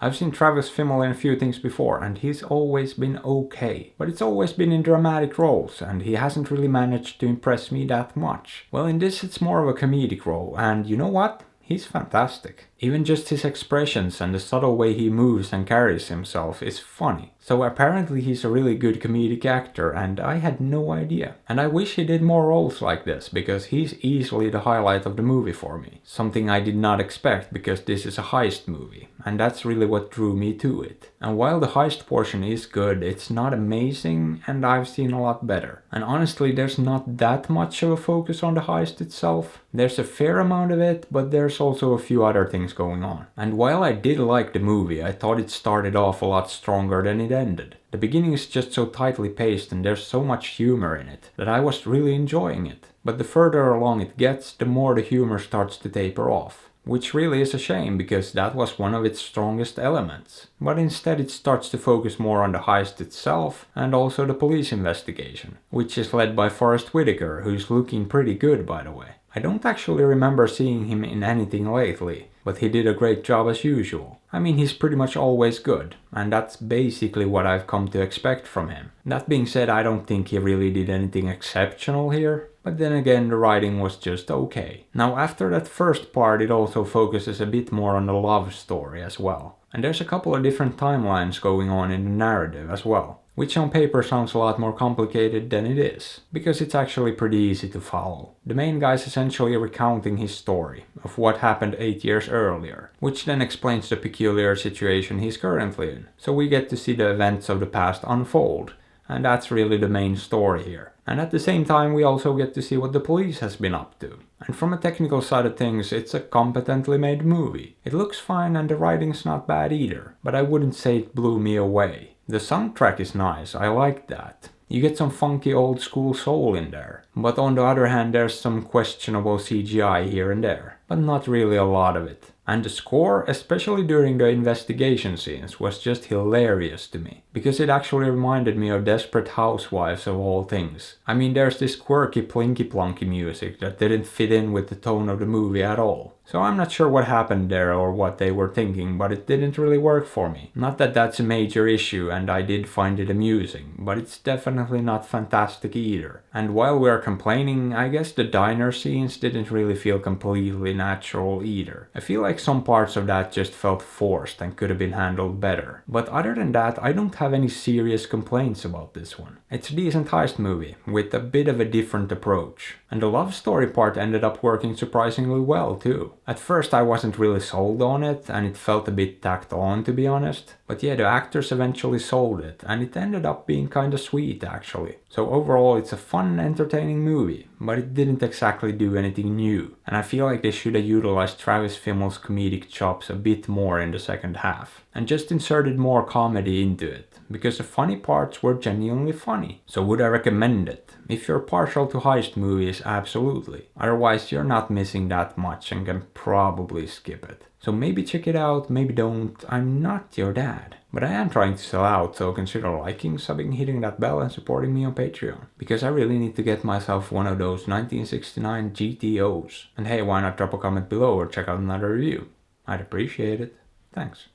I've seen Travis Fimmel in a few things before, and he's always been okay. But it's always been in dramatic roles, and he hasn't really managed to impress me that much. Well, in this it's more of a comedic role, and you know what? He's fantastic. Even just his expressions and the subtle way he moves and carries himself is funny. So apparently he's a really good comedic actor, and I had no idea. And I wish he did more roles like this, because he's easily the highlight of the movie for me. Something I did not expect, because this is a heist movie, and that's really what drew me to it. And while the heist portion is good, it's not amazing, and I've seen a lot better. And honestly, there's not that much of a focus on the heist itself. There's a fair amount of it, but there's also a few other things going on. And while I did like the movie, I thought it started off a lot stronger than it ended. The beginning is just so tightly paced and there's so much humor in it that I was really enjoying it. But the further along it gets, the more the humor starts to taper off. Which really is a shame, because that was one of its strongest elements. But instead it starts to focus more on the heist itself and also the police investigation, which is led by Forrest Whitaker, who's looking pretty good, by the way. I don't actually remember seeing him in anything lately, but he did a great job as usual. I mean, he's pretty much always good, and that's basically what I've come to expect from him. That being said, I don't think he really did anything exceptional here, but then again, the writing was just okay. Now, after that first part, it also focuses a bit more on the love story as well. And there's a couple of different timelines going on in the narrative as well, which on paper sounds a lot more complicated than it is, because it's actually pretty easy to follow. The main guy's essentially recounting his story of what happened 8 years earlier, which then explains the peculiar situation he's currently in. So we get to see the events of the past unfold, and that's really the main story here. And at the same time, we also get to see what the police has been up to. And from a technical side of things, it's a competently made movie. It looks fine and the writing's not bad either, but I wouldn't say it blew me away. The soundtrack is nice, I like that. You get some funky old school soul in there. But on the other hand, there's some questionable CGI here and there, but not really a lot of it. And the score, especially during the investigation scenes, was just hilarious to me, because it actually reminded me of Desperate Housewives of all things. I mean, there's this quirky plinky plonky music that didn't fit in with the tone of the movie at all. So I'm not sure what happened there or what they were thinking, but it didn't really work for me. Not that that's a major issue, and I did find it amusing, but it's definitely not fantastic either. And while we're complaining, I guess the diner scenes didn't really feel completely natural either. I feel like some parts of that just felt forced and could have been handled better. But other than that, I don't have any serious complaints about this one. It's a decent heist movie, with a bit of a different approach. And the love story part ended up working surprisingly well too. At first I wasn't really sold on it, and it felt a bit tacked on, to be honest. But yeah, the actors eventually sold it, and it ended up being kinda sweet actually. So overall it's a fun, entertaining movie, but it didn't exactly do anything new. And I feel like they should have utilized Travis Fimmel's comedic chops a bit more in the second half, and just inserted more comedy into it, because the funny parts were genuinely funny. So would I recommend it? If you're partial to heist movies, absolutely. Otherwise you're not missing that much and can probably skip it. So maybe check it out, maybe don't. I'm not your dad. But I am trying to sell out, so consider liking, subbing, hitting that bell and supporting me on Patreon. Because I really need to get myself one of those 1969 GTOs. And hey, why not drop a comment below or check out another review? I'd appreciate it. Thanks.